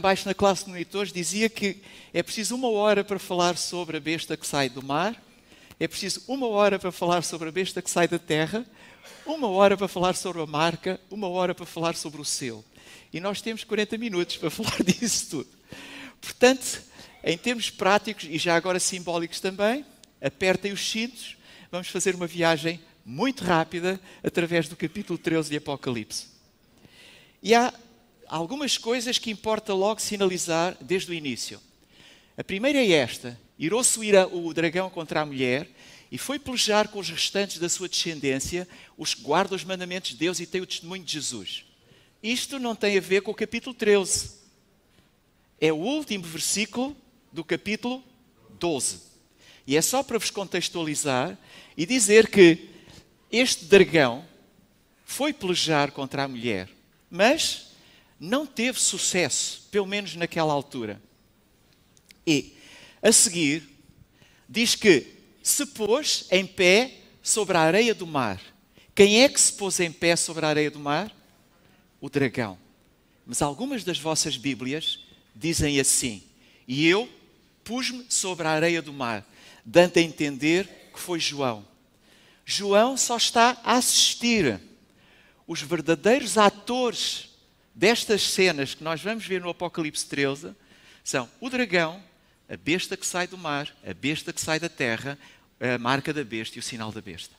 Baixo na classe de monitores dizia que é preciso 1 hora para falar sobre a besta que sai do mar, é preciso 1 hora para falar sobre a besta que sai da terra, 1 hora para falar sobre a marca, 1 hora para falar sobre o selo. E nós temos 40 minutos para falar disso tudo. Portanto, em termos práticos e já agora simbólicos também, apertem os cintos, vamos fazer uma viagem muito rápida através do capítulo 13 de Apocalipse. E há algumas coisas que importa logo sinalizar desde o início. A primeira é esta: irou-se o dragão contra a mulher e foi pelejar com os restantes da sua descendência, os que guardam os mandamentos de Deus e têm o testemunho de Jesus. Isto não tem a ver com o capítulo 13. É o último versículo do capítulo 12. E é só para vos contextualizar e dizer que este dragão foi pelejar contra a mulher, mas não teve sucesso, pelo menos naquela altura. E, a seguir, diz que se pôs em pé sobre a areia do mar. Quem é que se pôs em pé sobre a areia do mar? O dragão. Mas algumas das vossas Bíblias dizem assim: e eu pus-me sobre a areia do mar, dando a entender que foi João. João só está a assistir. Os verdadeiros atores destas cenas que nós vamos ver no Apocalipse 13 são o dragão, a besta que sai do mar, a besta que sai da terra, a marca da besta e o sinal da besta.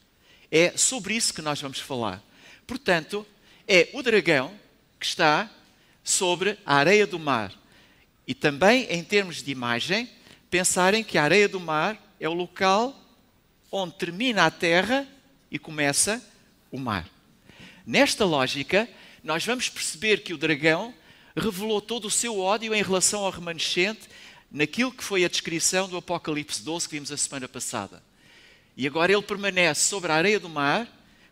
É sobre isso que nós vamos falar. Portanto, é o dragão que está sobre a areia do mar. E também, em termos de imagem, pensarem que a areia do mar é o local onde termina a terra e começa o mar. Nesta lógica, nós vamos perceber que o dragão revelou todo o seu ódio em relação ao remanescente naquilo que foi a descrição do Apocalipse 12 que vimos a semana passada. E agora ele permanece sobre a areia do mar,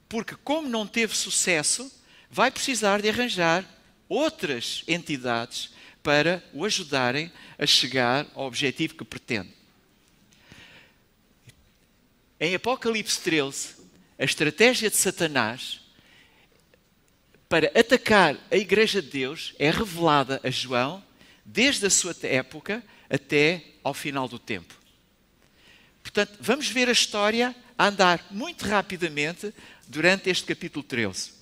porque como não teve sucesso, vai precisar de arranjar outras entidades para o ajudarem a chegar ao objetivo que pretende. Em Apocalipse 13, a estratégia de Satanás para atacar a Igreja de Deus é revelada a João desde a sua época até ao final do tempo. Portanto, vamos ver a história a andar muito rapidamente durante este capítulo 13.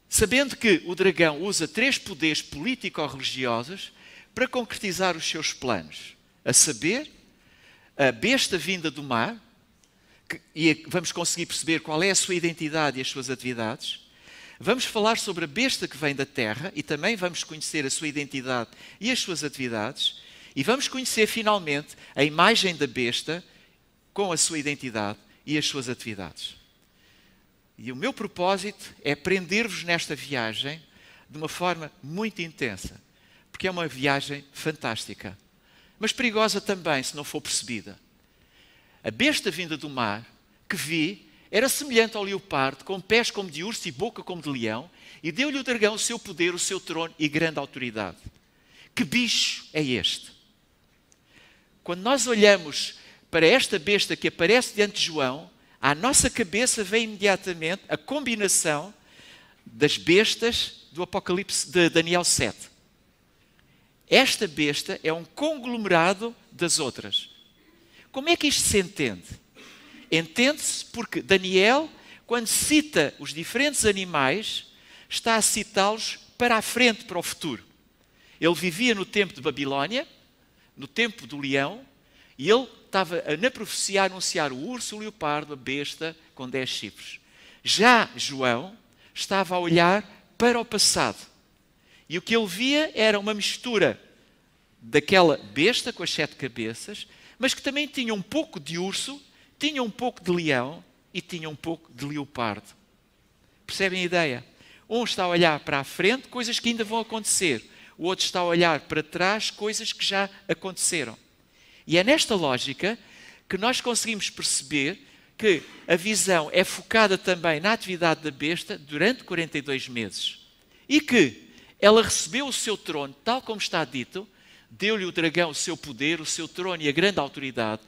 Sabendo que o dragão usa 3 poderes político-religiosos para concretizar os seus planos, a saber, a besta vinda do mar, e vamos conseguir perceber qual é a sua identidade e as suas atividades. Vamos falar sobre a besta que vem da terra e também vamos conhecer a sua identidade e as suas atividades. E vamos conhecer finalmente a imagem da besta com a sua identidade e as suas atividades. E o meu propósito é prender-vos nesta viagem de uma forma muito intensa, porque é uma viagem fantástica, mas perigosa também se não for percebida. A besta vinda do mar que vi era semelhante ao leopardo, com pés como de urso e boca como de leão, e deu-lhe o dragão o seu poder, o seu trono e grande autoridade. Que bicho é este? Quando nós olhamos para esta besta que aparece diante de João, à nossa cabeça vem imediatamente a combinação das bestas do Apocalipse de Daniel 7. Esta besta é um conglomerado das outras. Como é que isto se entende? Entende-se porque Daniel, quando cita os diferentes animais, está a citá-los para a frente, para o futuro. Ele vivia no tempo de Babilónia, no tempo do leão, e ele estava na profecia a anunciar o urso, o leopardo, a besta com 10 chifres. Já João estava a olhar para o passado. E o que ele via era uma mistura daquela besta com as 7 cabeças, mas que também tinha um pouco de urso, tinha um pouco de leão e tinha um pouco de leopardo. Percebem a ideia? Um está a olhar para a frente, coisas que ainda vão acontecer. O outro está a olhar para trás, coisas que já aconteceram. E é nesta lógica que nós conseguimos perceber que a visão é focada também na atividade da besta durante 42 meses. E que ela recebeu o seu trono, tal como está dito, deu-lhe o dragão o seu poder, o seu trono e a grande autoridade.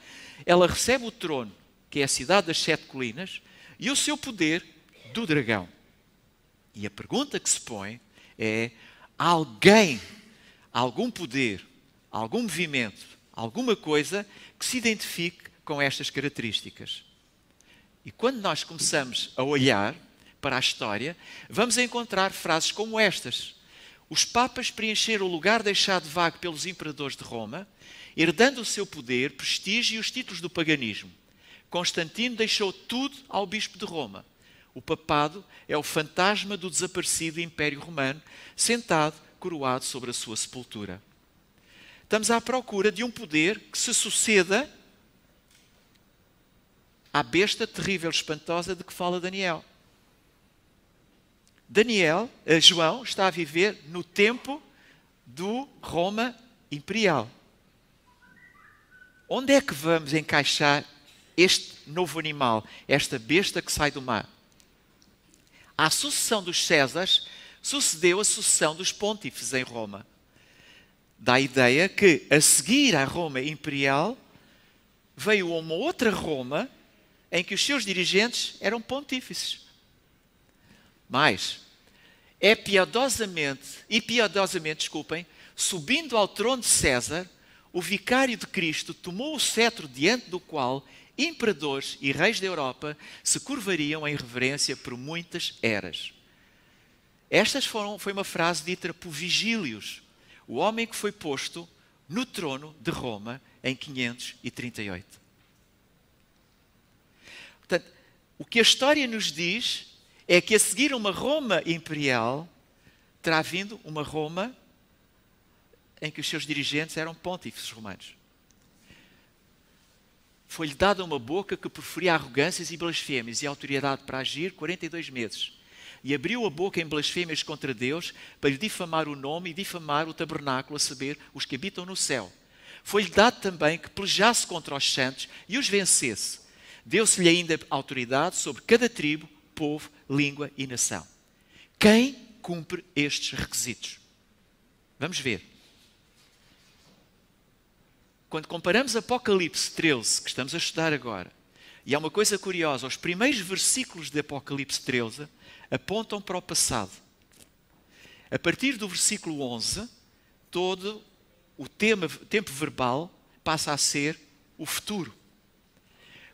Ela recebe o trono, que é a cidade das 7 colinas, e o seu poder do dragão. E a pergunta que se põe é: alguém, algum poder, algum movimento, alguma coisa que se identifique com estas características. E quando nós começamos a olhar para a história, vamos encontrar frases como estas. Os papas preencheram o lugar deixado vago pelos imperadores de Roma, herdando o seu poder, prestígio e os títulos do paganismo. Constantino deixou tudo ao bispo de Roma. O papado é o fantasma do desaparecido Império Romano, sentado, coroado sobre a sua sepultura. Estamos à procura de um poder que se suceda à besta terrível, espantosa de que fala Daniel. João está a viver no tempo do Roma Imperial. Onde é que vamos encaixar este novo animal, esta besta que sai do mar? À sucessão dos Césares sucedeu a sucessão dos pontífices em Roma. Dá a ideia que, a seguir à Roma Imperial, veio uma outra Roma em que os seus dirigentes eram pontífices. Mas, piedosamente, subindo ao trono de César, o vicário de Cristo tomou o cetro diante do qual imperadores e reis da Europa se curvariam em reverência por muitas eras. Foi uma frase dita por Vigílios, o homem que foi posto no trono de Roma em 538. Portanto, o que a história nos diz é que a seguir uma Roma imperial terá vindo uma Roma em que os seus dirigentes eram pontífices romanos. Foi-lhe dada uma boca que proferia arrogâncias e blasfémias e autoridade para agir 42 meses. E abriu a boca em blasfémias contra Deus para lhe difamar o nome e difamar o tabernáculo, a saber, os que habitam no céu. Foi-lhe dado também que pelejasse contra os santos e os vencesse. Deu-se-lhe ainda autoridade sobre cada tribo, povo, língua e nação. Quem cumpre estes requisitos? Vamos ver. Quando comparamos Apocalipse 13, que estamos a estudar agora, e há uma coisa curiosa, os primeiros versículos de Apocalipse 13 apontam para o passado. A partir do versículo 11, todo o tempo verbal passa a ser o futuro.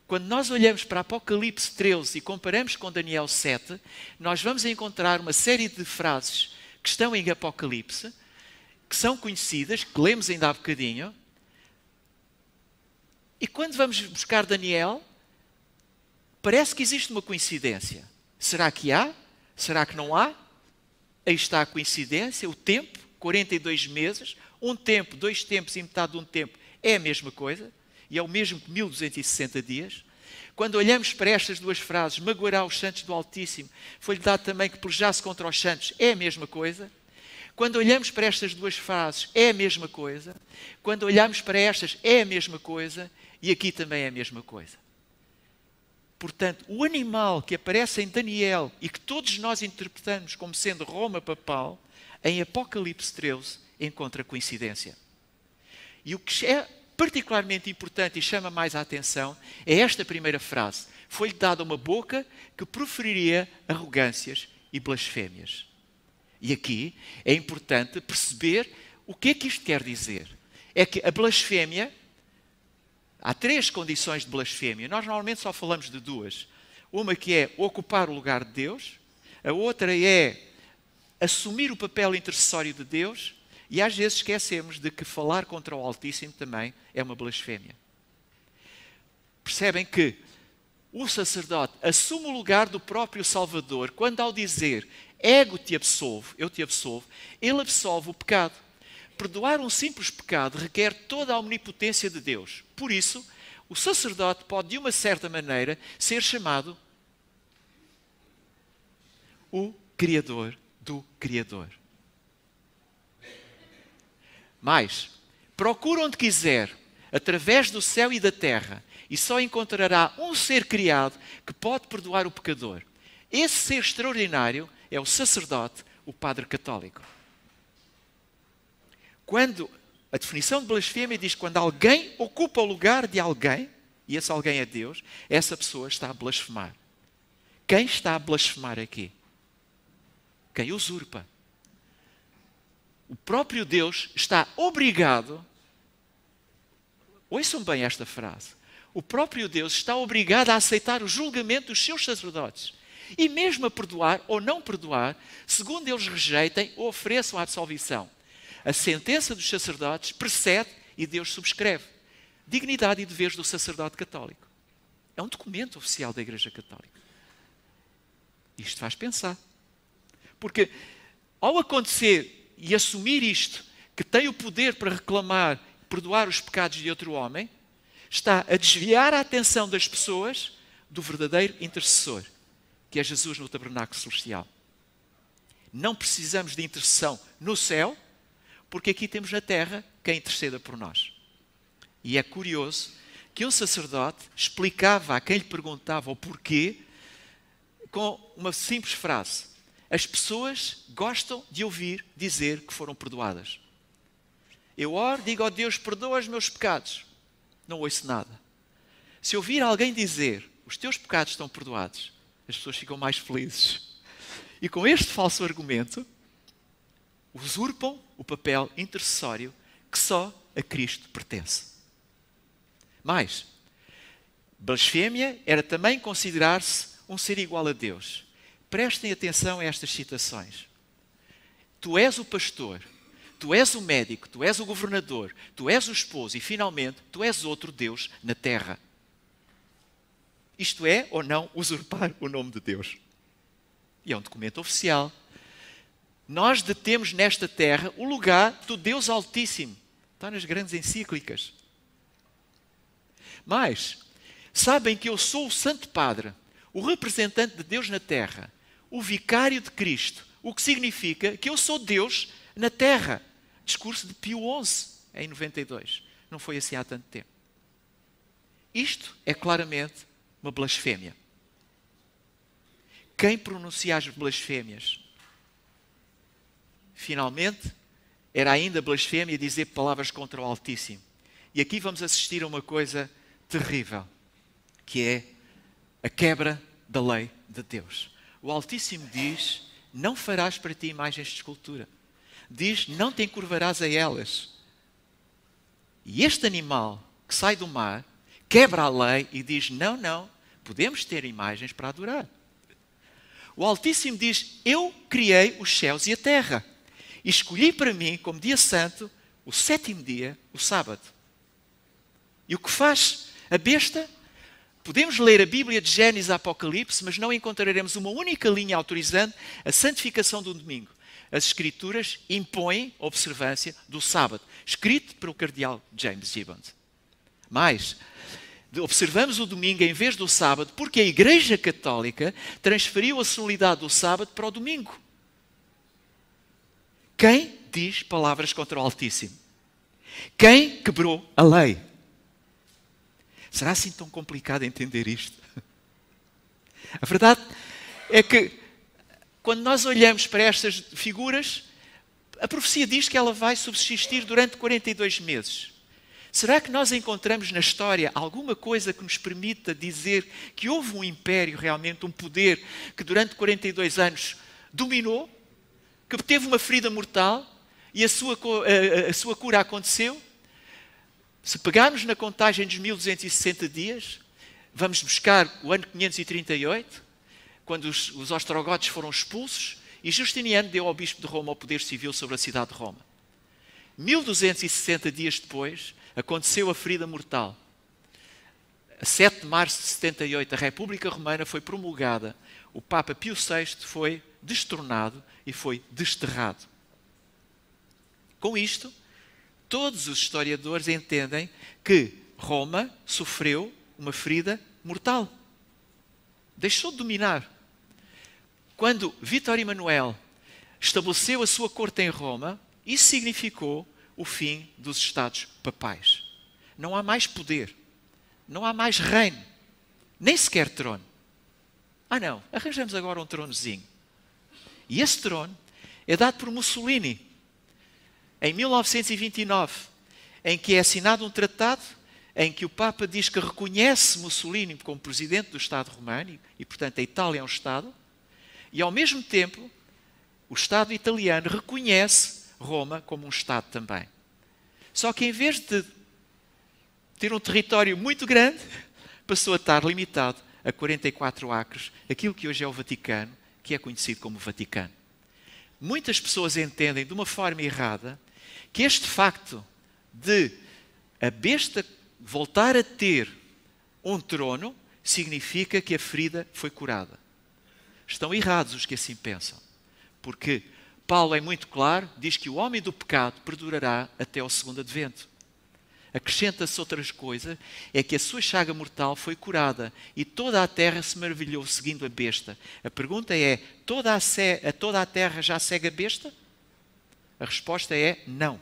Quando nós olhamos para Apocalipse 13 e comparamos com Daniel 7, nós vamos encontrar uma série de frases que estão em Apocalipse, que são conhecidas, que lemos ainda há bocadinho. E quando vamos buscar Daniel, parece que existe uma coincidência. Será que há? Será que não há? Aí está a coincidência, o tempo, 42 meses, um tempo, 2 tempos e metade de um tempo é a mesma coisa, e é o mesmo que 1260 dias. Quando olhamos para estas duas frases, magoará os santos do Altíssimo, foi-lhe dado também que pelejasse contra os santos, é a mesma coisa. Quando olhamos para estas duas frases, é a mesma coisa. Quando olhamos para estas, é a mesma coisa. E aqui também é a mesma coisa. Portanto, o animal que aparece em Daniel e que todos nós interpretamos como sendo Roma papal, em Apocalipse 13, encontra coincidência. E o que é particularmente importante e chama mais a atenção é esta primeira frase. Foi-lhe dada uma boca que proferiria arrogâncias e blasfémias. E aqui é importante perceber o que é que isto quer dizer. É que a blasfémia, há 3 condições de blasfémia. Nós normalmente só falamos de 2. Uma que é ocupar o lugar de Deus, a outra é assumir o papel intercessório de Deus, e às vezes esquecemos de que falar contra o Altíssimo também é uma blasfémia. Percebem que o sacerdote assume o lugar do próprio Salvador quando, ao dizer ego te absolvo, eu te absolvo, ele absolve o pecado. Perdoar um simples pecado requer toda a omnipotência de Deus. Por isso, o sacerdote pode, de uma certa maneira, ser chamado o Criador do Criador. Mas, procura onde quiser, através do céu e da terra, e só encontrará um ser criado que pode perdoar o pecador. Esse ser extraordinário é o sacerdote, o padre católico. Quando a definição de blasfémia diz que quando alguém ocupa o lugar de alguém, e esse alguém é Deus, essa pessoa está a blasfemar. Quem está a blasfemar aqui? Quem usurpa. O próprio Deus está obrigado, ouçam bem esta frase, o próprio Deus está obrigado a aceitar o julgamento dos seus sacerdotes e mesmo a perdoar ou não perdoar, segundo eles rejeitem ou ofereçam a absolvição. A sentença dos sacerdotes precede e Deus subscreve. Dignidade e deveres do sacerdote católico. É um documento oficial da Igreja Católica. Isto faz pensar. Porque ao acontecer e assumir isto, que tem o poder para reclamar, perdoar os pecados de outro homem, está a desviar a atenção das pessoas do verdadeiro intercessor, que é Jesus no tabernáculo celestial. Não precisamos de intercessão no céu, porque aqui temos na terra quem interceda por nós. E é curioso que um sacerdote explicava a quem lhe perguntava o porquê com uma simples frase. As pessoas gostam de ouvir dizer que foram perdoadas. Eu oro, digo ao Deus, perdoa os meus pecados. Não ouço nada. Se ouvir alguém dizer, os teus pecados estão perdoados, as pessoas ficam mais felizes. E com este falso argumento, usurpam o papel intercessório que só a Cristo pertence. Mas, blasfémia era também considerar-se um ser igual a Deus. Prestem atenção a estas citações. Tu és o pastor, tu és o médico, tu és o governador, tu és o esposo e, finalmente, tu és outro Deus na terra. Isto é ou não usurpar o nome de Deus? E é um documento oficial. Nós detemos nesta terra o lugar do Deus Altíssimo. Está nas grandes encíclicas. Mas, sabem que eu sou o Santo Padre, o representante de Deus na terra, o vicário de Cristo, o que significa que eu sou Deus na terra. Discurso de Pio XI, em 92. Não foi assim há tanto tempo. Isto é claramente uma blasfémia. Quem pronuncia as blasfémias? Finalmente, era ainda blasfémia dizer palavras contra o Altíssimo. E aqui vamos assistir a uma coisa terrível, que é a quebra da lei de Deus. O Altíssimo diz, não farás para ti imagens de escultura. Diz, não te encurvarás a elas. E este animal que sai do mar, quebra a lei e diz, não, não, podemos ter imagens para adorar. O Altíssimo diz, eu criei os céus e a terra. E escolhi para mim, como dia santo, o sétimo dia, o sábado. E o que faz a besta? Podemos ler a Bíblia de Gênesis a Apocalipse, mas não encontraremos uma única linha autorizando a santificação do domingo. As Escrituras impõem a observância do sábado, escrito pelo cardeal James Gibbons. Mas observamos o domingo em vez do sábado porque a Igreja Católica transferiu a solenidade do sábado para o domingo. Quem diz palavras contra o Altíssimo? Quem quebrou a lei? Será assim tão complicado entender isto? A verdade é que, quando nós olhamos para estas figuras, a profecia diz que ela vai subsistir durante 42 meses. Será que nós encontramos na história alguma coisa que nos permita dizer que houve um império realmente, um poder, que durante 42 anos dominou, que teve uma ferida mortal e a sua cura aconteceu? Se pegarmos na contagem dos 1260 dias, vamos buscar o ano 538, quando os ostrogotes foram expulsos, e Justiniano deu ao bispo de Roma o poder civil sobre a cidade de Roma. 1260 dias depois, aconteceu a ferida mortal. A 7 de março de 78, a República Romana foi promulgada. O Papa Pio VI foi destornado e foi desterrado. Com isto, todos os historiadores entendem que Roma sofreu uma ferida mortal. Deixou de dominar. Quando Vítor Emanuel estabeleceu a sua corte em Roma, isso significou o fim dos Estados papais. Não há mais poder, não há mais reino, nem sequer trono. Ah não, arranjamos agora um tronozinho. E esse trono é dado por Mussolini, em 1929, em que é assinado um tratado em que o Papa diz que reconhece Mussolini como presidente do Estado romano, e portanto a Itália é um Estado, e ao mesmo tempo o Estado italiano reconhece Roma como um Estado também. Só que em vez de ter um território muito grande, passou a estar limitado a 44 acres, aquilo que hoje é o Vaticano, que é conhecido como Vaticano. Muitas pessoas entendem de uma forma errada que este facto de a besta voltar a ter um trono significa que a ferida foi curada. Estão errados os que assim pensam, porque Paulo é muito claro, diz que o homem do pecado perdurará até ao segundo advento. Acrescenta-se outras coisas, é que a sua chaga mortal foi curada e toda a terra se maravilhou seguindo a besta. A pergunta é, toda a terra já segue a besta? A resposta é não.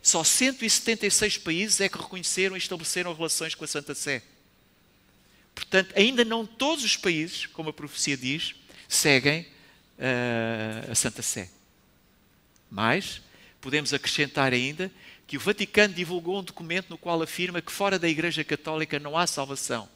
Só 176 países é que reconheceram e estabeleceram relações com a Santa Sé. Portanto, ainda não todos os países, como a profecia diz, seguem a Santa Sé. Mas podemos acrescentar ainda que o Vaticano divulgou um documento no qual afirma que fora da Igreja Católica não há salvação.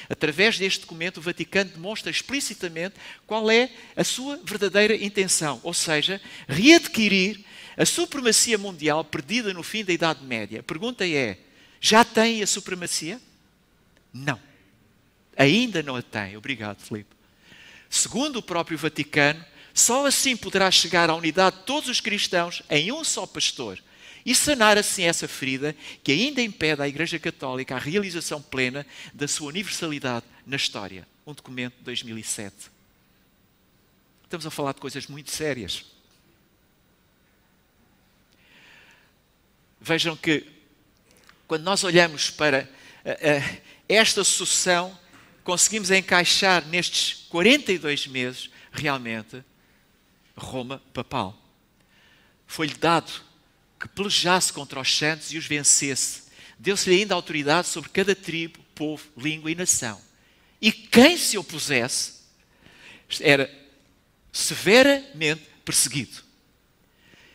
Através deste documento, o Vaticano demonstra explicitamente qual é a sua verdadeira intenção, ou seja, readquirir a supremacia mundial perdida no fim da Idade Média. A pergunta é, já tem a supremacia? Não. Ainda não a tem. Obrigado, Filipe. Segundo o próprio Vaticano, só assim poderá chegar à unidade de todos os cristãos em um só pastor e sanar assim essa ferida que ainda impede à Igreja Católica a realização plena da sua universalidade na história. Um documento de 2007. Estamos a falar de coisas muito sérias. Vejam que, quando nós olhamos para esta sucessão, conseguimos encaixar nestes 42 meses, realmente, Roma papal. Foi-lhe dado que pelejasse contra os santos e os vencesse. Deu-se-lhe ainda autoridade sobre cada tribo, povo, língua e nação. E quem se opusesse era severamente perseguido.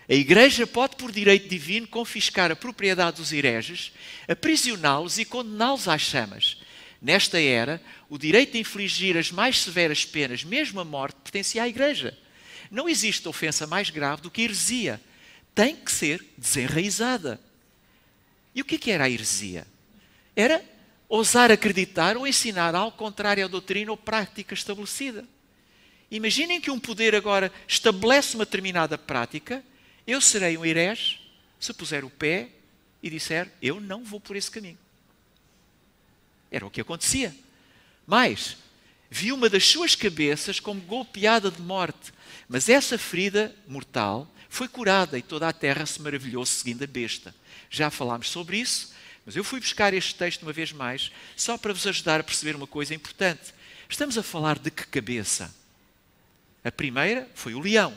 A Igreja pode, por direito divino, confiscar a propriedade dos hereges, aprisioná-los e condená-los às chamas. Nesta era, o direito de infligir as mais severas penas, mesmo a morte, pertencia à Igreja. Não existe ofensa mais grave do que a heresia. Tem que ser desenraizada. E o que era a heresia? Era ousar acreditar ou ensinar algo contrário à doutrina ou prática estabelecida. Imaginem que um poder agora estabelece uma determinada prática. Eu serei um herege se puser o pé e disser, eu não vou por esse caminho. Era o que acontecia. Mas vi uma das suas cabeças como golpeada de morte. Mas essa ferida mortal foi curada e toda a terra se maravilhou seguindo a besta. Já falámos sobre isso, mas eu fui buscar este texto uma vez mais, só para vos ajudar a perceber uma coisa importante. Estamos a falar de que cabeça? A primeira foi o leão.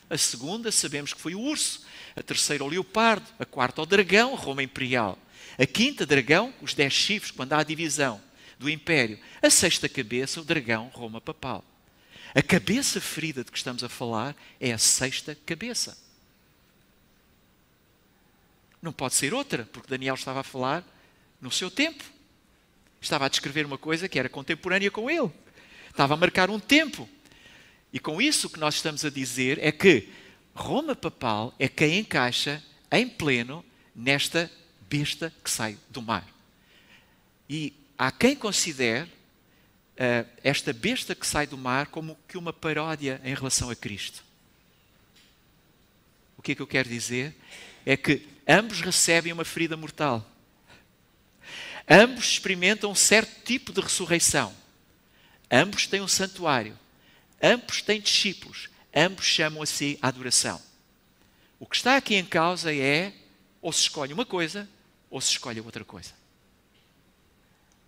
A segunda sabemos que foi o urso. A terceira o leopardo. A quarta o dragão, Roma Imperial. A quinta, dragão, os 10 chifres, quando há a divisão do Império. A sexta cabeça, o dragão, Roma Papal. A cabeça ferida de que estamos a falar é a sexta cabeça. Não pode ser outra, porque Daniel estava a falar no seu tempo. Estava a descrever uma coisa que era contemporânea com ele. Estava a marcar um tempo. E com isso o que nós estamos a dizer é que Roma Papal é quem encaixa em pleno nesta besta que sai do mar. E há quem considere esta besta que sai do mar como que uma paródia em relação a Cristo. O que é que eu quero dizer? É que ambos recebem uma ferida mortal. Ambos experimentam um certo tipo de ressurreição. Ambos têm um santuário. Ambos têm discípulos. Ambos chamam a si a adoração. O que está aqui em causa é ou se escolhe uma coisa ou se escolhe outra coisa.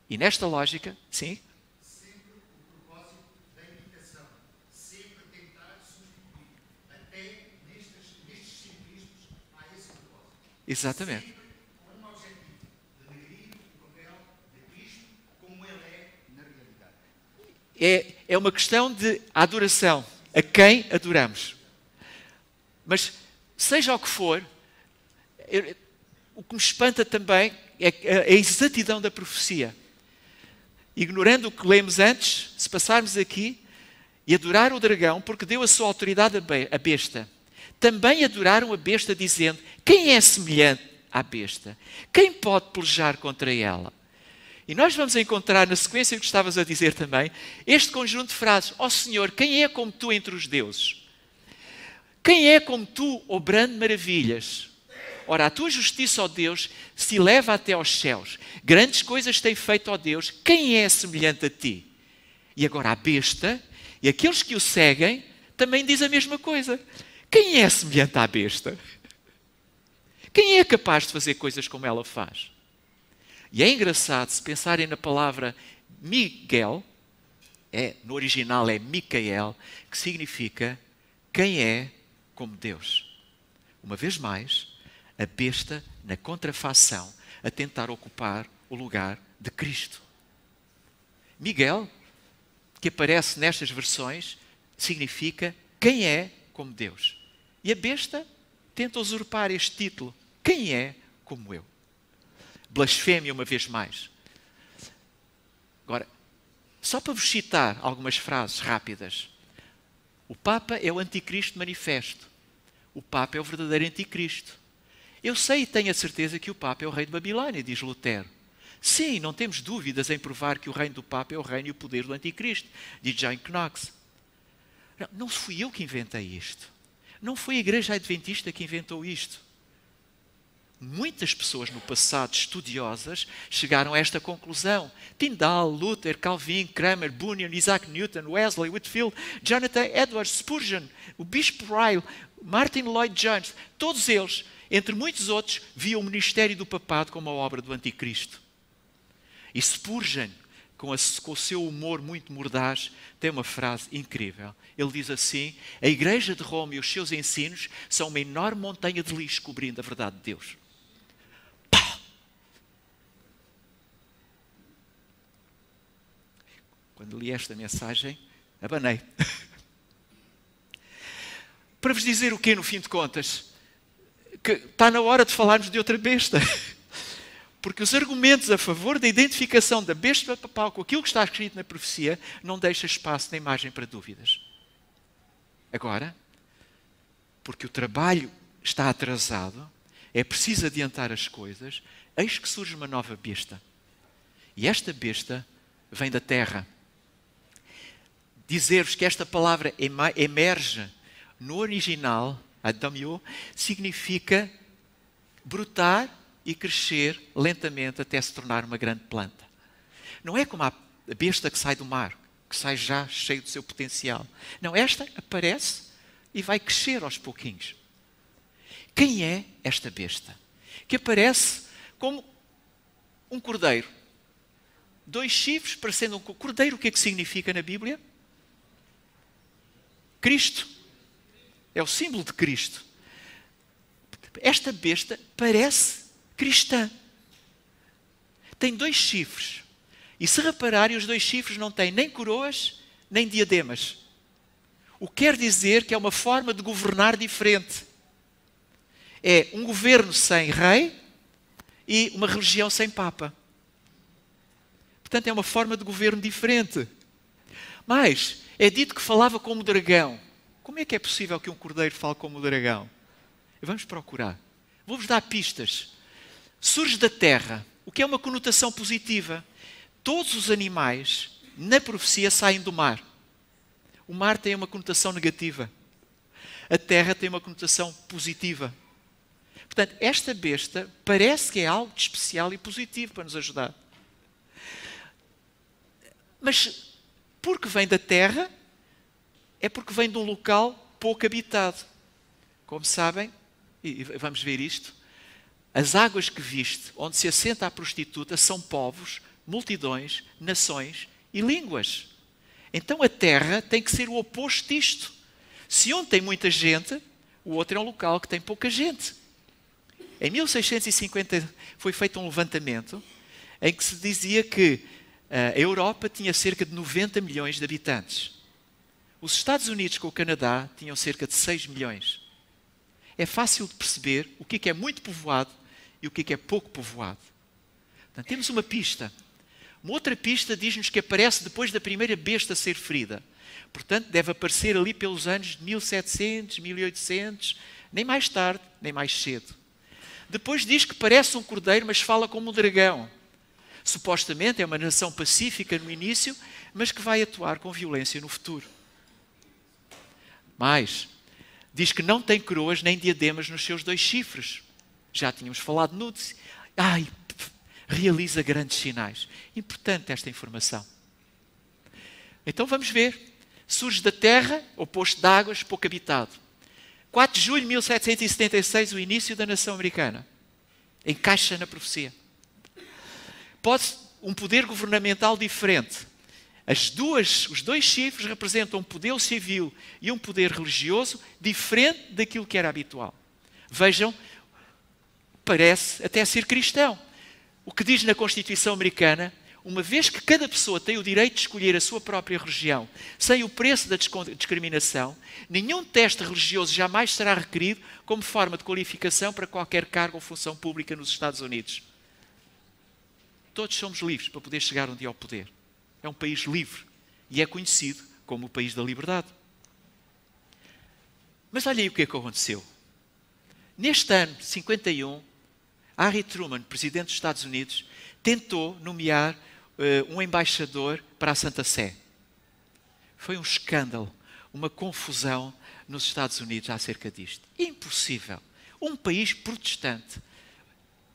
E nesta lógica, sim? Sempre o propósito da imitação. Sempre tentar substituir. Até nestes simbolismos há esse propósito. Exatamente. Sempre com um objetivo. Denegrir o papel de Cristo como ele é na realidade. É uma questão de adoração. A quem adoramos. Mas, seja o que for, o que me espanta também é a exatidão da profecia. Ignorando o que lemos antes, se passarmos aqui e adorar o dragão, porque deu a sua autoridade à besta. também adoraram a besta, dizendo: quem é semelhante à besta? Quem pode pelejar contra ela? E nós vamos encontrar, na sequência que estavas a dizer também, este conjunto de frases: ó Senhor, quem é como tu entre os deuses? Quem é como tu, obrando maravilhas? Ora, a tua justiça, ó Deus, se eleva até aos céus. Grandes coisas tem feito, ó Deus. Quem é semelhante a ti? E agora a besta e aqueles que o seguem também diz a mesma coisa. Quem é semelhante à besta? Quem é capaz de fazer coisas como ela faz? E é engraçado, se pensarem na palavra Miguel, no original é Micael, que significa quem é como Deus. Uma vez mais, a besta na contrafação a tentar ocupar o lugar de Cristo. Miguel, que aparece nestas versões, significa quem é como Deus. E a besta tenta usurpar este título. Quem é como eu? Blasfémia uma vez mais. Agora, só para vos citar algumas frases rápidas. O Papa é o anticristo manifesto. O Papa é o verdadeiro anticristo. Eu sei e tenho a certeza que o Papa é o rei de Babilónia, diz Lutero. Sim, não temos dúvidas em provar que o reino do Papa é o reino e o poder do anticristo, diz John Knox. Não fui eu que inventei isto. Não foi a Igreja Adventista que inventou isto. Muitas pessoas no passado, estudiosas, chegaram a esta conclusão. Tyndale, Luther, Calvin, Cranmer, Bunyan, Isaac Newton, Wesley, Whitefield, Jonathan Edwards, Spurgeon, o Bispo Ryle, Martin Lloyd Jones, todos eles, entre muitos outros, viam o ministério do papado como a obra do anticristo. E Spurgeon, com o seu humor muito mordaz, tem uma frase incrível. Ele diz assim: a Igreja de Roma e os seus ensinos são uma enorme montanha de lixo cobrindo a verdade de Deus. Pá! Quando li esta mensagem, abanei. Para vos dizer o quê, no fim de contas? Que está na hora de falarmos de outra besta. Porque os argumentos a favor da identificação da besta papal com aquilo que está escrito na profecia não deixa espaço nem margem para dúvidas. Agora, porque o trabalho está atrasado, é preciso adiantar as coisas, eis que surge uma nova besta. E esta besta vem da terra. Dizer-vos que esta palavra emerge no original, Adamio, significa brotar e crescer lentamente até se tornar uma grande planta. Não é como a besta que sai do mar, que sai já cheio do seu potencial. Não, esta aparece e vai crescer aos pouquinhos. Quem é esta besta? Que aparece como um cordeiro. 2 chifres parecendo um cordeiro. O que é que significa na Bíblia? Cristo. É o símbolo de Cristo. Esta besta parece cristã. Tem 2 chifres. E se repararem, os 2 chifres não têm nem coroas, nem diademas. O que quer dizer que é uma forma de governar diferente. É um governo sem rei e uma religião sem papa. Portanto, é uma forma de governo diferente. Mas é dito que falava como o dragão. Como é que é possível que um cordeiro fale como o dragão? Vamos procurar. Vou-vos dar pistas. Surge da terra, o que é uma conotação positiva. Todos os animais, na profecia, saem do mar. O mar tem uma conotação negativa. A terra tem uma conotação positiva. Portanto, esta besta parece que é algo de especial e positivo para nos ajudar. Mas, porque vem da terra, é porque vem de um local pouco habitado. Como sabem, e vamos ver isto, as águas que viste, onde se assenta a prostituta, são povos, multidões, nações e línguas. Então a terra tem que ser o oposto disto. Se um tem muita gente, o outro é um local que tem pouca gente. Em 1650 foi feito um levantamento em que se dizia que a Europa tinha cerca de 90 milhões de habitantes. Os Estados Unidos com o Canadá tinham cerca de 6 milhões. É fácil de perceber o que é muito povoado e o que é pouco povoado. Portanto, temos uma pista. Uma outra pista diz-nos que aparece depois da primeira besta ser ferida. Portanto, deve aparecer ali pelos anos de 1700, 1800, nem mais tarde, nem mais cedo. Depois diz que parece um cordeiro, mas fala como um dragão. Supostamente é uma nação pacífica no início, mas que vai atuar com violência no futuro. Mais, diz que não tem coroas nem diademas nos seus 2 chifres. Já tínhamos falado nudes. Realiza grandes sinais. Importante esta informação. Então vamos ver. Surge da terra, ou posto de águas, pouco habitado. 4 de julho de 1776, o início da nação americana. Encaixa na profecia. Pode um poder governamental diferente. Os 2 chifres representam um poder civil e um poder religioso diferente daquilo que era habitual. Vejam, parece até ser cristão. O que diz na Constituição americana, uma vez que cada pessoa tem o direito de escolher a sua própria religião, sem o preço da discriminação, nenhum teste religioso jamais será requerido como forma de qualificação para qualquer cargo ou função pública nos Estados Unidos. Todos somos livres para poder chegar um dia ao poder. É um país livre e é conhecido como o país da liberdade. Mas olha aí o que é que aconteceu. Neste ano de 51, Harry Truman, presidente dos Estados Unidos, tentou nomear um embaixador para a Santa Sé. Foi um escândalo, uma confusão nos Estados Unidos acerca disto. Impossível. Um país protestante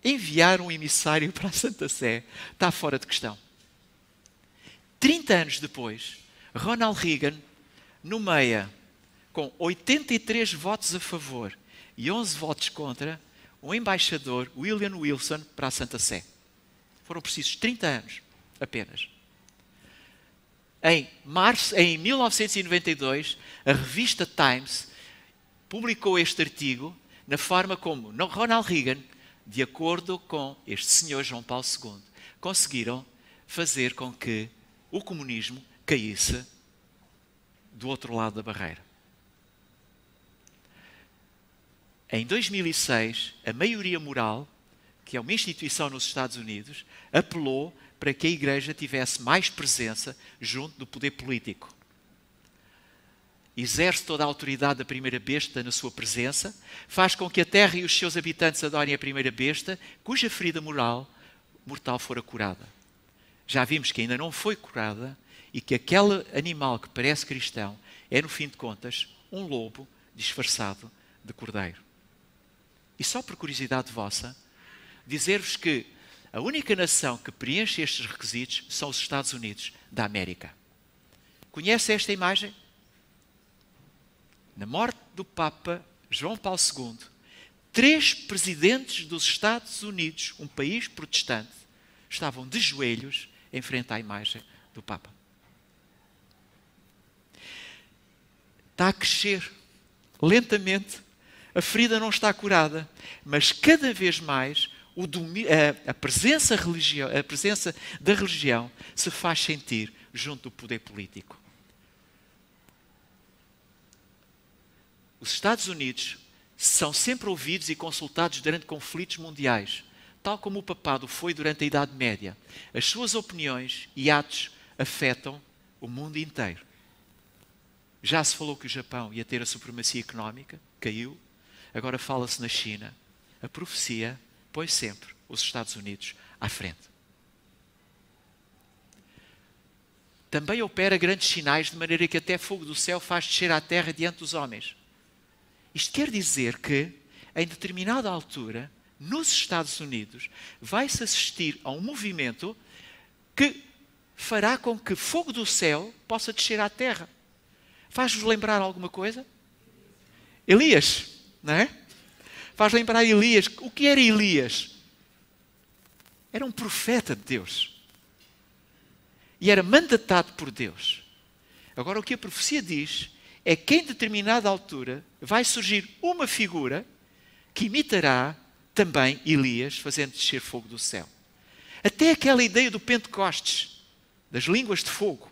enviar um emissário para a Santa Sé está fora de questão. 30 anos depois, Ronald Reagan nomeia, com 83 votos a favor e 11 votos contra, um embaixador, William Wilson, para a Santa Sé. Foram precisos 30 anos, apenas. Em 1992, a revista Times publicou este artigo na forma como Ronald Reagan, de acordo com este senhor João Paulo II, conseguiram fazer com que o comunismo caísse do outro lado da barreira. Em 2006, a maioria moral, que é uma instituição nos Estados Unidos, apelou para que a Igreja tivesse mais presença junto do poder político. Exerce toda a autoridade da primeira besta na sua presença, faz com que a terra e os seus habitantes adorem a primeira besta, cuja ferida mortal fora curada. Já vimos que ainda não foi curada e que aquele animal que parece cristão é, no fim de contas, um lobo disfarçado de cordeiro. E só por curiosidade vossa, dizer-vos que a única nação que preenche estes requisitos são os Estados Unidos da América. Conhece esta imagem? Na morte do Papa João Paulo II, 3 presidentes dos Estados Unidos, um país protestante, estavam de joelhos em frente à imagem do Papa. Está a crescer lentamente. A ferida não está curada, mas cada vez mais a presença da religião se faz sentir junto do poder político. Os Estados Unidos são sempre ouvidos e consultados durante conflitos mundiais, tal como o papado foi durante a Idade Média. As suas opiniões e atos afetam o mundo inteiro. Já se falou que o Japão ia ter a supremacia económica, caiu. Agora fala-se na China. A profecia põe sempre os Estados Unidos à frente. Também opera grandes sinais, de maneira que até fogo do céu faz descer à terra diante dos homens. Isto quer dizer que, em determinada altura, nos Estados Unidos, vai-se assistir a um movimento que fará com que fogo do céu possa descer à terra. Faz-vos lembrar alguma coisa? Elias, não é? Faz lembrar Elias. O que era Elias? Era um profeta de Deus. E era mandatado por Deus. Agora, o que a profecia diz é que em determinada altura vai surgir uma figura que imitará também Elias, fazendo descer fogo do céu. Até aquela ideia do Pentecostes, das línguas de fogo,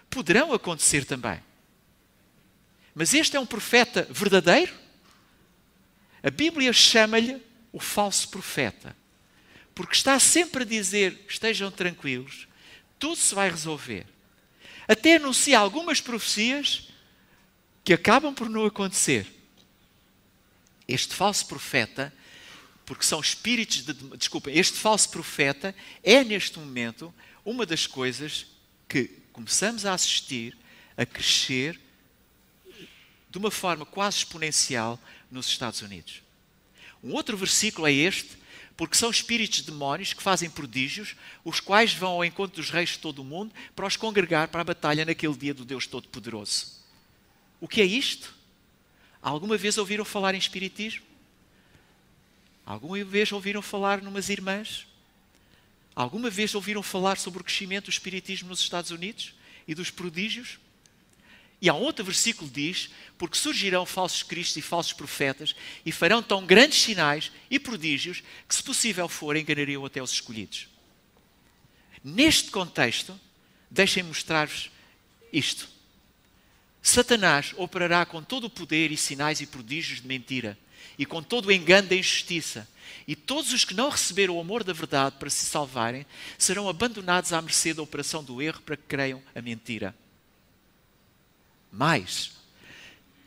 poderão acontecer também. Mas este é um profeta verdadeiro? A Bíblia chama-lhe o falso profeta, porque está sempre a dizer, estejam tranquilos, tudo se vai resolver. Até anuncia algumas profecias que acabam por não acontecer. Este falso profeta, porque são espíritos de... Desculpem, este falso profeta é neste momento uma das coisas que começamos a assistir a crescer de uma forma quase exponencial nos Estados Unidos. Um outro versículo é este, porque são espíritos demónios que fazem prodígios, os quais vão ao encontro dos reis de todo o mundo para os congregar para a batalha naquele dia do Deus Todo-Poderoso. O que é isto? Alguma vez ouviram falar em espiritismo? Alguma vez ouviram falar numas irmãs? Alguma vez ouviram falar sobre o crescimento do espiritismo nos Estados Unidos e dos prodígios? E há um outro versículo que diz, porque surgirão falsos cristos e falsos profetas e farão tão grandes sinais e prodígios que, se possível for, enganariam até os escolhidos. Neste contexto, deixem-me mostrar-vos isto. Satanás operará com todo o poder e sinais e prodígios de mentira e com todo o engano da injustiça. E todos os que não receberam o amor da verdade para se salvarem serão abandonados à mercê da operação do erro para que creiam a mentira. Mas,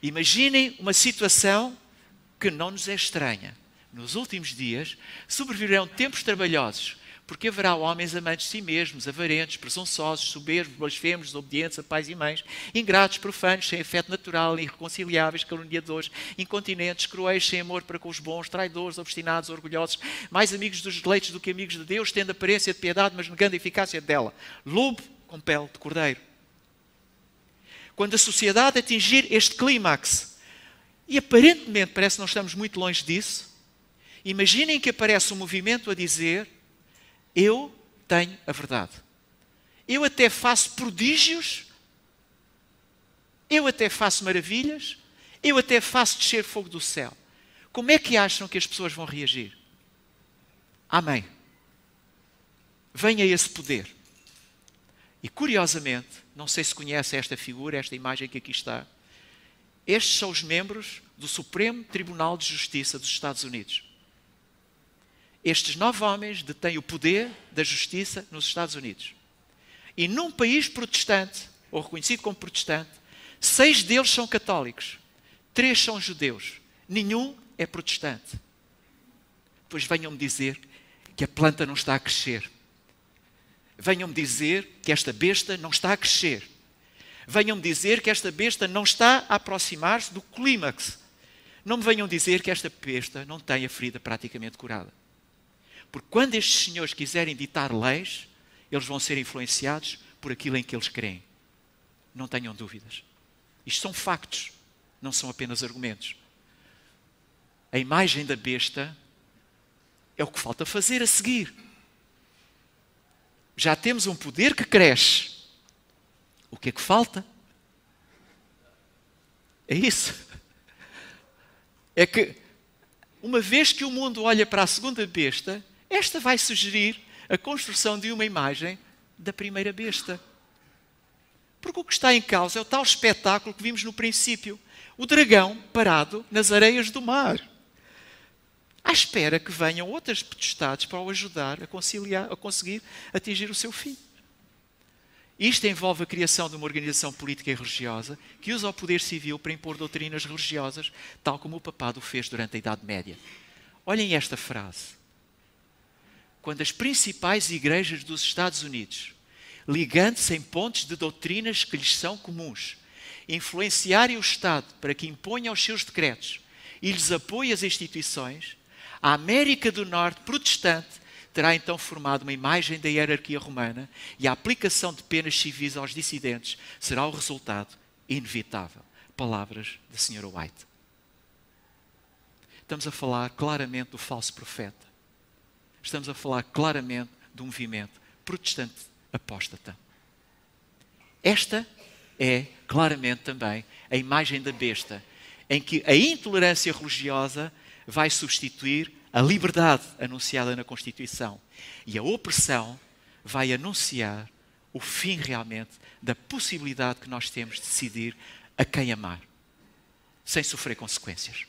imaginem uma situação que não nos é estranha. Nos últimos dias sobrevirão tempos trabalhosos, porque haverá homens amantes de si mesmos, avarentos, presunçosos, soberbos, blasfemos, desobedientes a pais e mães, ingratos, profanos, sem afeto natural, irreconciliáveis, caluniadores, incontinentes, cruéis, sem amor para com os bons, traidores, obstinados, orgulhosos, mais amigos dos eleitos do que amigos de Deus, tendo aparência de piedade, mas negando a eficácia dela. Lobo com pele de cordeiro. Quando a sociedade atingir este clímax, e aparentemente parece que não estamos muito longe disso, imaginem que aparece um movimento a dizer: eu tenho a verdade. Eu até faço prodígios, eu até faço maravilhas, eu até faço descer fogo do céu. Como é que acham que as pessoas vão reagir? Amém. Venha esse poder. E curiosamente, não sei se conhece esta figura, esta imagem que aqui está. Estes são os membros do Supremo Tribunal de Justiça dos Estados Unidos. Estes 9 homens detêm o poder da justiça nos Estados Unidos. E num país protestante, ou reconhecido como protestante, 6 deles são católicos, 3 são judeus, nenhum é protestante. Pois venham-me dizer que a planta não está a crescer. Venham-me dizer que esta besta não está a crescer. Venham-me dizer que esta besta não está a aproximar-se do clímax. Não me venham dizer que esta besta não tem a ferida praticamente curada. Porque quando estes senhores quiserem ditar leis, eles vão ser influenciados por aquilo em que eles creem. Não tenham dúvidas. Isto são factos, não são apenas argumentos. A imagem da besta é o que falta fazer a seguir. Já temos um poder que cresce. O que é que falta? É isso. É que, uma vez que o mundo olha para a segunda besta, esta vai sugerir a construção de uma imagem da primeira besta. Porque o que está em causa é o tal espetáculo que vimos no princípio. O dragão parado nas areias do mar, à espera que venham outras potestades para o ajudar a conciliar, a conseguir atingir o seu fim. Isto envolve a criação de uma organização política e religiosa que usa o poder civil para impor doutrinas religiosas, tal como o papado fez durante a Idade Média. Olhem esta frase. Quando as principais igrejas dos Estados Unidos, ligando-se em pontos de doutrinas que lhes são comuns, influenciarem o Estado para que imponha os seus decretos e lhes apoie as instituições, a América do Norte protestante terá então formado uma imagem da hierarquia romana e a aplicação de penas civis aos dissidentes será o resultado inevitável. Palavras da Sra. White. Estamos a falar claramente do falso profeta. Estamos a falar claramente do movimento protestante apóstata. Esta é claramente também a imagem da besta, em que a intolerância religiosa vai substituir a liberdade anunciada na Constituição. E a opressão vai anunciar o fim realmente da possibilidade que nós temos de decidir a quem amar, sem sofrer consequências.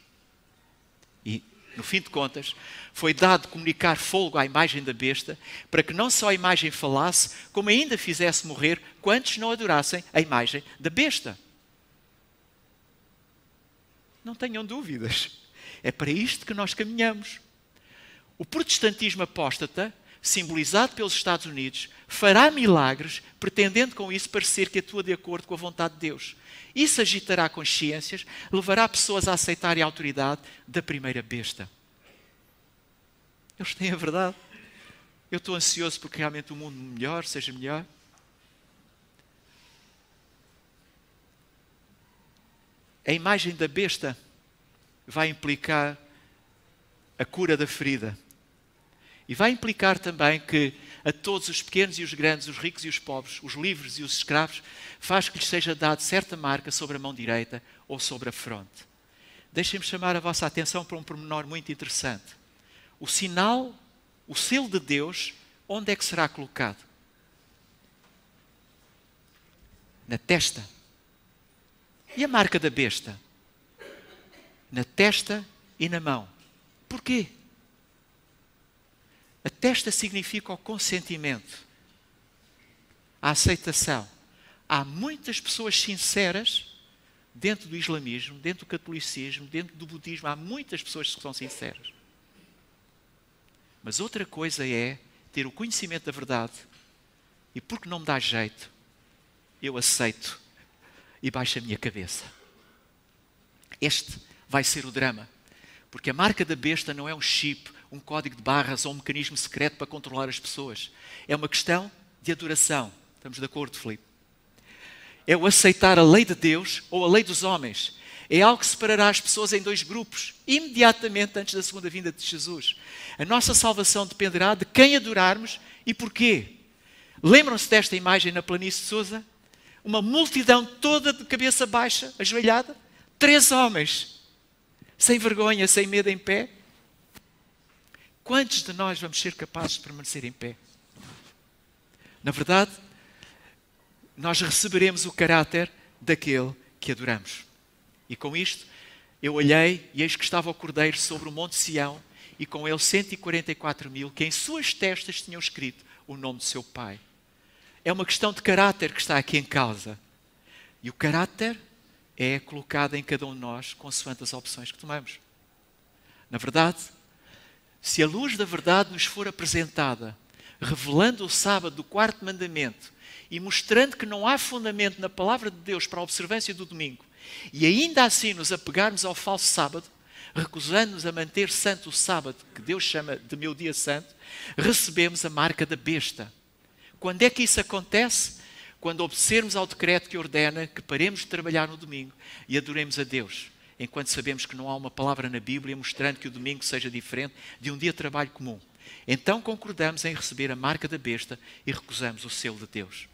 E no fim de contas, foi dado comunicar fogo à imagem da besta, para que não só a imagem falasse, como ainda fizesse morrer quantos não adorassem a imagem da besta. Não tenham dúvidas. É para isto que nós caminhamos. O protestantismo apóstata, simbolizado pelos Estados Unidos, fará milagres, pretendendo com isso parecer que atua de acordo com a vontade de Deus. Isso agitará consciências, levará pessoas a aceitarem a autoridade da primeira besta. Eles têm a verdade. Eu estou ansioso porque realmente o mundo seja melhor. A imagem da besta vai implicar a cura da ferida. E vai implicar também que a todos os pequenos e os grandes, os ricos e os pobres, os livres e os escravos, faz que lhes seja dado certa marca sobre a mão direita ou sobre a fronte. Deixem-me chamar a vossa atenção para um pormenor muito interessante. O sinal, o selo de Deus, onde é que será colocado? Na testa. E a marca da besta? Na testa e na mão. Porquê? A testa significa o consentimento, a aceitação. Há muitas pessoas sinceras dentro do islamismo, dentro do catolicismo, dentro do budismo. Há muitas pessoas que são sinceras. Mas outra coisa é ter o conhecimento da verdade e, porque não me dá jeito, eu aceito e baixo a minha cabeça. Este vai ser o drama. Porque a marca da besta não é um chip, um código de barras ou um mecanismo secreto para controlar as pessoas. É uma questão de adoração. Estamos de acordo, Filipe? É o aceitar a lei de Deus ou a lei dos homens. É algo que separará as pessoas em dois grupos, imediatamente antes da segunda vinda de Jesus. A nossa salvação dependerá de quem adorarmos e porquê. Lembram-se desta imagem na planície de Sousa? Uma multidão toda de cabeça baixa, ajoelhada, 3 homens, sem vergonha, sem medo, em pé. Quantos de nós vamos ser capazes de permanecer em pé? Na verdade, nós receberemos o caráter daquele que adoramos. E com isto, eu olhei e eis que estava o Cordeiro sobre o Monte Sião e com ele 144.000 que em suas testas tinham escrito o nome do seu Pai. É uma questão de caráter que está aqui em causa. E o caráter é colocado em cada um de nós consoante as opções que tomamos. Na verdade, se a luz da verdade nos for apresentada, revelando o sábado do 4º mandamento e mostrando que não há fundamento na palavra de Deus para a observância do domingo, e ainda assim nos apegarmos ao falso sábado, recusando-nos a manter santo o sábado, que Deus chama de meu dia santo, recebemos a marca da besta. Quando é que isso acontece? Quando obedecermos ao decreto que ordena que paremos de trabalhar no domingo e adoremos a Deus, enquanto sabemos que não há uma palavra na Bíblia mostrando que o domingo seja diferente de um dia de trabalho comum. Então concordamos em receber a marca da besta e recusamos o selo de Deus.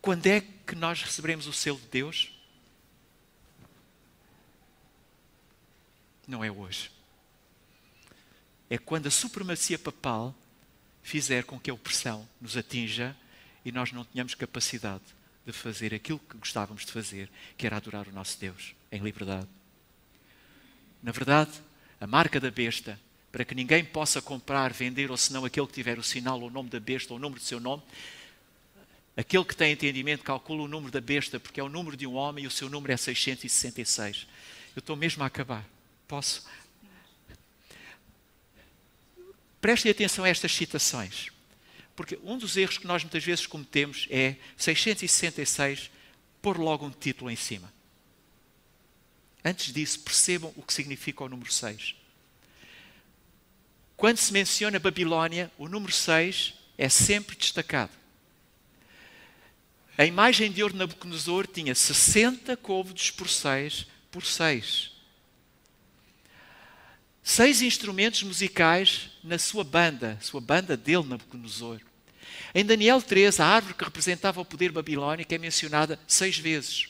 Quando é que nós receberemos o selo de Deus? Não é hoje. É quando a supremacia papal fizer com que a opressão nos atinja e nós não tenhamos capacidade de fazer aquilo que gostávamos de fazer, que era adorar o nosso Deus em liberdade. Na verdade, a marca da besta, para que ninguém possa comprar, vender, ou senão aquele que tiver o sinal ou o nome da besta ou o número do seu nome, aquele que tem entendimento calcula o número da besta, porque é o número de um homem e o seu número é 666. Eu estou mesmo a acabar. Posso? Prestem atenção a estas citações. Porque um dos erros que nós muitas vezes cometemos é 666, pôr logo um título em cima. Antes disso, percebam o que significa o número 6. Quando se menciona Babilónia, o número 6 é sempre destacado. A imagem de ouro de Nabucodonosor tinha 60 côvados por 6 por 6. 6 instrumentos musicais na sua banda dele, Nabucodonosor. Em Daniel 3, a árvore que representava o poder babilónico é mencionada 6 vezes.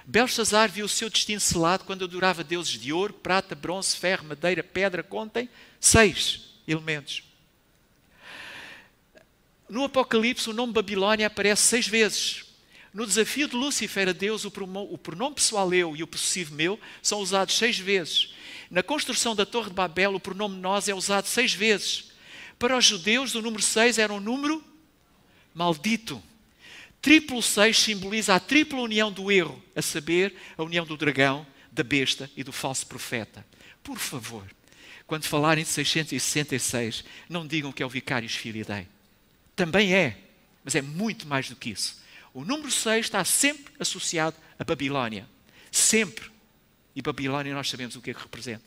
Belshazzar viu o seu destino selado quando adorava deuses de ouro, prata, bronze, ferro, madeira, pedra. Contem 6 elementos. No Apocalipse, o nome Babilónia aparece 6 vezes. No desafio de Lúcifer a Deus, o pronome pessoal eu e o possessivo meu são usados 6 vezes. Na construção da Torre de Babel, o pronome nós é usado 6 vezes. Para os judeus, o número 6 era um número maldito. Triplo 6 simboliza a tripla união do erro, a saber, a união do dragão, da besta e do falso profeta. Por favor, quando falarem de 666, não digam que é o Vicarious Filii Dei. Também é, mas é muito mais do que isso. O número 6 está sempre associado a Babilónia. Sempre. E Babilónia nós sabemos o que é que representa.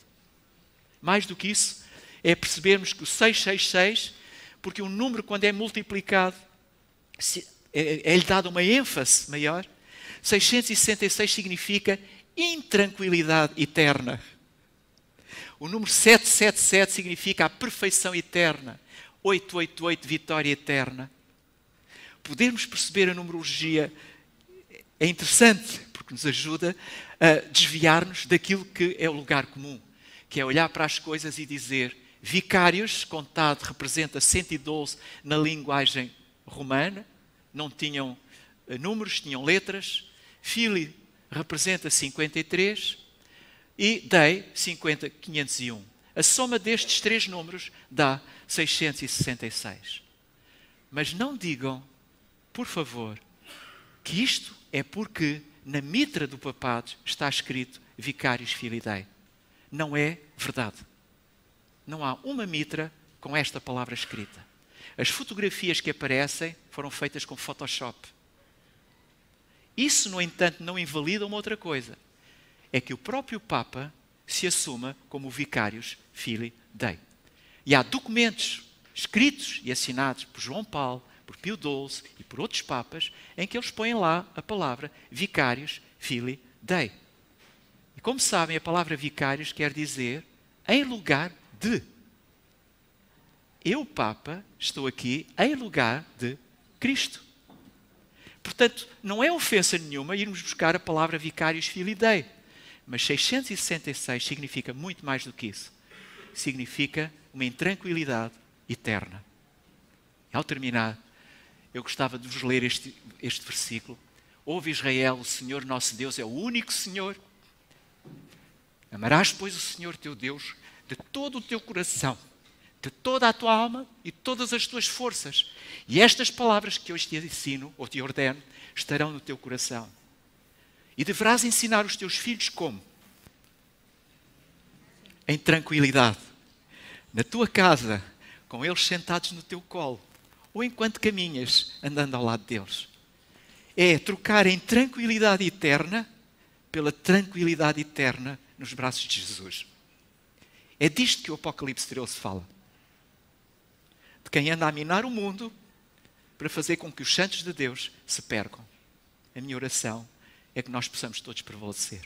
Mais do que isso, é percebermos que o 666, porque um número quando é multiplicado, é-lhe dada uma ênfase maior. 666 significa intranquilidade eterna. O número 777 significa a perfeição eterna. 888, vitória eterna. Podermos perceber a numerologia é interessante, porque nos ajuda a desviar-nos daquilo que é o lugar comum, que é olhar para as coisas e dizer Vicarious, contado, representa 112 na linguagem romana, não tinham números, tinham letras. Filii representa 53 e Dei 501. A soma destes 3 números dá 666. Mas não digam, por favor, que isto é porque na mitra do papado está escrito Vicarious Filii Dei. Não é verdade. Não há uma mitra com esta palavra escrita. As fotografias que aparecem foram feitas com Photoshop. Isso, no entanto, não invalida uma outra coisa. É que o próprio Papa se assuma como o Vicarious Filii Dei. E há documentos escritos e assinados por João Paulo, por Pio XII e por outros papas, em que eles põem lá a palavra Vicarious Filii Dei. E como sabem, a palavra Vicarious quer dizer em lugar de. Eu, Papa, estou aqui em lugar de Cristo. Portanto, não é ofensa nenhuma irmos buscar a palavra Vicarious Filii Dei. Mas 666 significa muito mais do que isso. Significa uma intranquilidade eterna. Ao terminar, eu gostava de vos ler este versículo. Ouve Israel, o Senhor nosso Deus é o único Senhor. Amarás, pois, o Senhor teu Deus de todo o teu coração, de toda a tua alma e todas as tuas forças. E estas palavras que hoje te ensino, ou te ordeno, estarão no teu coração. E deverás ensinar os teus filhos como? Em tranquilidade. Na tua casa, com eles sentados no teu colo. Ou enquanto caminhas, andando ao lado deles. É trocar em tranquilidade eterna pela tranquilidade eterna nos braços de Jesus. É disto que o Apocalipse 13 fala. De quem anda a minar o mundo para fazer com que os santos de Deus se percam. A minha oração é que nós possamos todos prevalecer.